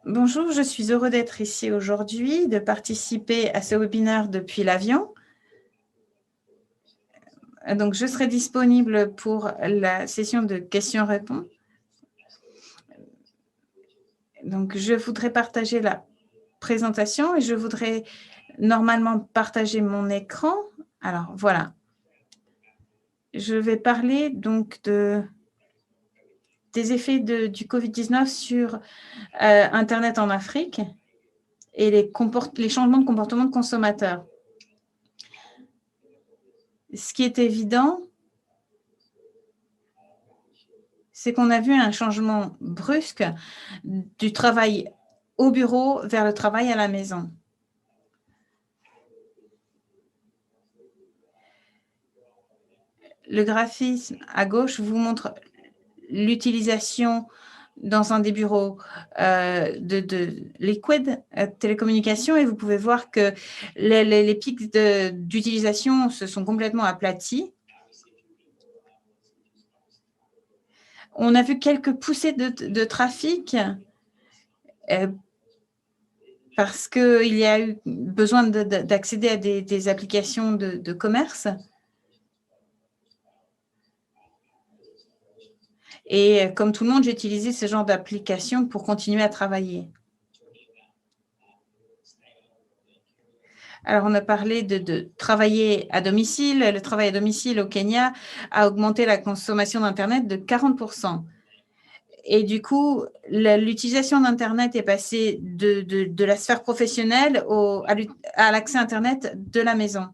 Bonjour, je suis heureux d'être ici aujourd'hui, de participer à ce webinaire depuis l'avion. Donc, je serai disponible pour la session de questions-réponses. Donc, je voudrais partager la présentation et je voudrais normalement partager mon écran. Alors, voilà. Je vais parler donc des effets du Covid-19 sur Internet en Afrique et les changements de comportement de consommateurs. Ce qui est évident, c'est qu'on a vu un changement brusque du travail au bureau vers le travail à la maison. Le graphisme à gauche vous montre l'utilisation dans un des bureaux de Liquid télécommunications et vous pouvez voir que les pics d'utilisation se sont complètement aplatis. On a vu quelques poussées de trafic parce qu'il y a eu besoin d'accéder à des applications de commerce. Et comme tout le monde, j'ai utilisé ce genre d'application pour continuer à travailler. Alors, on a parlé de travailler à domicile. Le travail à domicile au Kenya a augmenté la consommation d'Internet de 40%. Et du coup, l'utilisation d'Internet est passée de la sphère professionnelle à l'accès Internet de la maison.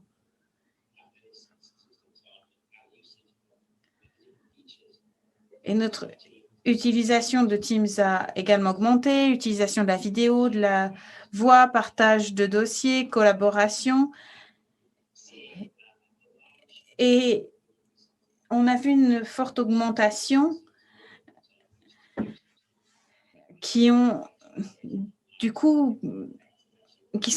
Et notre utilisation de Teams a également augmenté, utilisation de la vidéo, de la voix, partage de dossiers, collaboration. Et on a vu une forte augmentation qui sont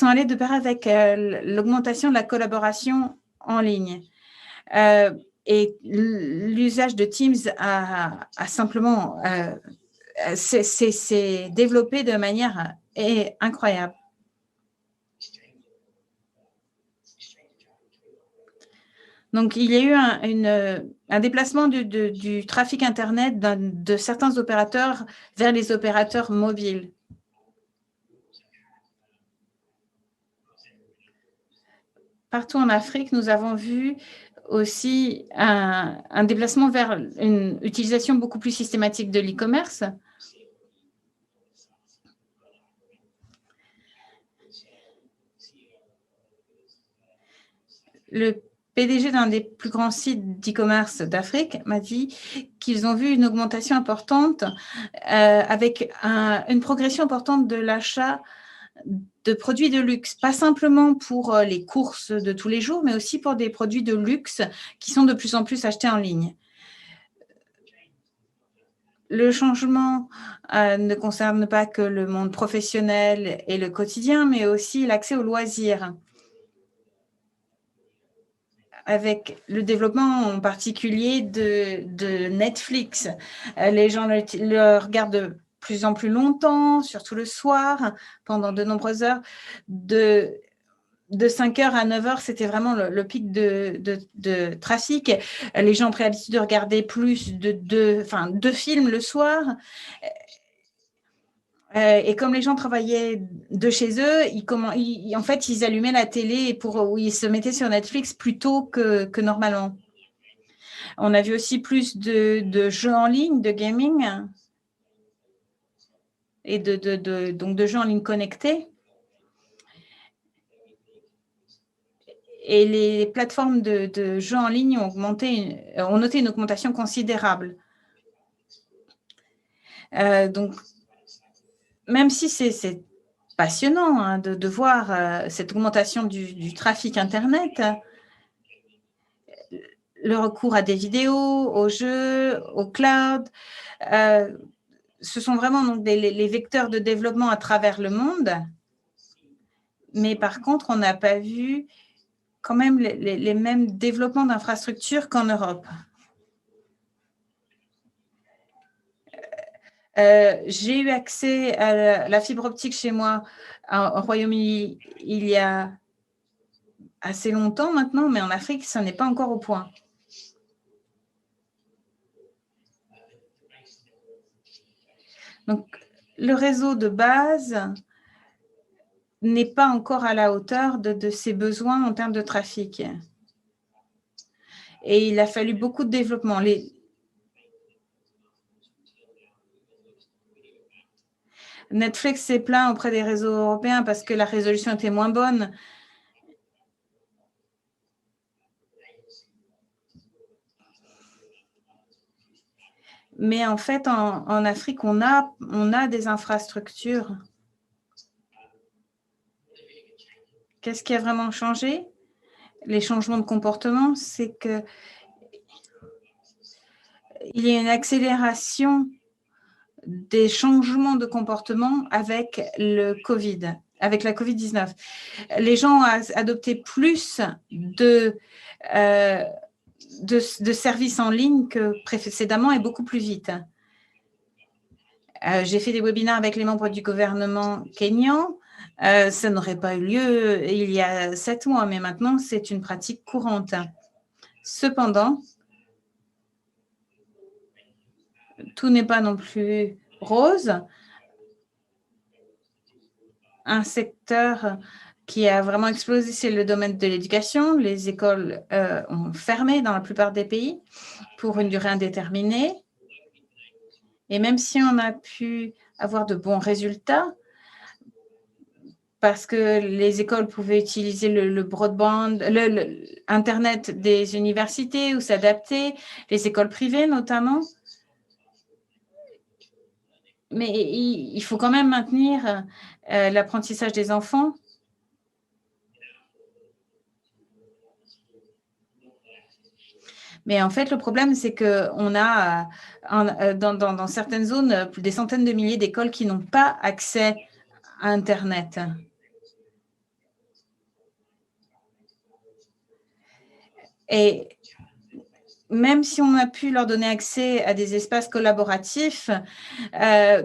allées de pair avec l'augmentation de la collaboration en ligne. Et l'usage de Teams a simplement s'est développé de manière incroyable. Donc, il y a eu un déplacement du trafic Internet de certains opérateurs vers les opérateurs mobiles. Partout en Afrique, nous avons vu aussi un déplacement vers une utilisation beaucoup plus systématique de l'e-commerce. Le PDG d'un des plus grands sites d'e-commerce d'Afrique m'a dit qu'ils ont vu une augmentation importante avec une progression importante de l'achat de produits de luxe, pas simplement pour les courses de tous les jours, mais aussi pour des produits de luxe qui sont de plus en plus achetés en ligne. Le changement ne concerne pas que le monde professionnel et le quotidien, mais aussi l'accès aux loisirs. Avec le développement en particulier de Netflix. Les gens le regardent de plus en plus longtemps, surtout le soir, pendant de nombreuses heures. De 5h à 9h, c'était vraiment le pic de trafic. Les gens ont pris l'habitude de regarder plus de films le soir. Et comme les gens travaillaient de chez eux, en fait, ils allumaient la télé où ils se mettaient sur Netflix plus tôt que normalement. On a vu aussi plus de jeux en ligne, de gaming et donc de jeux en ligne connectés. Et les plateformes de jeux en ligne ont noté une augmentation considérable. Donc, même si c'est passionnant de voir cette augmentation du trafic Internet, le recours à des vidéos, aux jeux, au cloud, ce sont vraiment donc les vecteurs de développement à travers le monde. Mais par contre, on n'a pas vu quand même les mêmes développements d'infrastructures qu'en Europe. J'ai eu accès à la fibre optique chez moi au Royaume-Uni il y a assez longtemps maintenant, mais en Afrique, ça n'est pas encore au point. Donc, le réseau de base n'est pas encore à la hauteur de ses besoins en termes de trafic. Et il a fallu beaucoup de développement. Netflix s'est plaint auprès des réseaux européens parce que la résolution était moins bonne. Mais en fait, en Afrique, on a des infrastructures. Qu'est-ce qui a vraiment changé? Les changements de comportement, c'est qu'il y a une accélération des changements de comportement avec le Covid, avec la Covid-19. Les gens ont adopté plus de services en ligne que précédemment et beaucoup plus vite. J'ai fait des webinaires avec les membres du gouvernement kényan. Ça n'aurait pas eu lieu il y a 7 mois, mais maintenant, c'est une pratique courante. Cependant, tout n'est pas non plus rose. Un secteur qui a vraiment explosé, c'est le domaine de l'éducation. Les écoles ont fermé dans la plupart des pays pour une durée indéterminée. Et même si on a pu avoir de bons résultats, parce que les écoles pouvaient utiliser le broadband, Internet des universités ou s'adapter, les écoles privées notamment. Mais il faut quand même maintenir l'apprentissage des enfants. Mais en fait, le problème, c'est qu'on a dans certaines zones des centaines de milliers d'écoles qui n'ont pas accès à Internet. Et même si on a pu leur donner accès à des espaces collaboratifs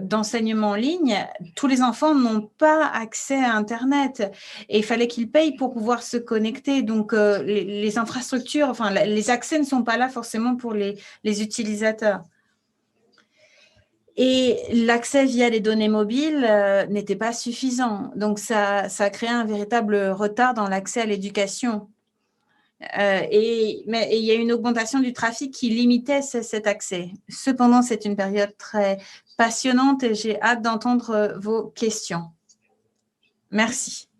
d'enseignement en ligne, tous les enfants n'ont pas accès à Internet et il fallait qu'ils payent pour pouvoir se connecter. Donc, les infrastructures, enfin, les accès ne sont pas là forcément pour les utilisateurs. Et l'accès via les données mobiles n'était pas suffisant. Donc, ça a créé un véritable retard dans l'accès à l'éducation. Mais il y a une augmentation du trafic qui limitait cet accès. Cependant, c'est une période très passionnante et j'ai hâte d'entendre vos questions. Merci.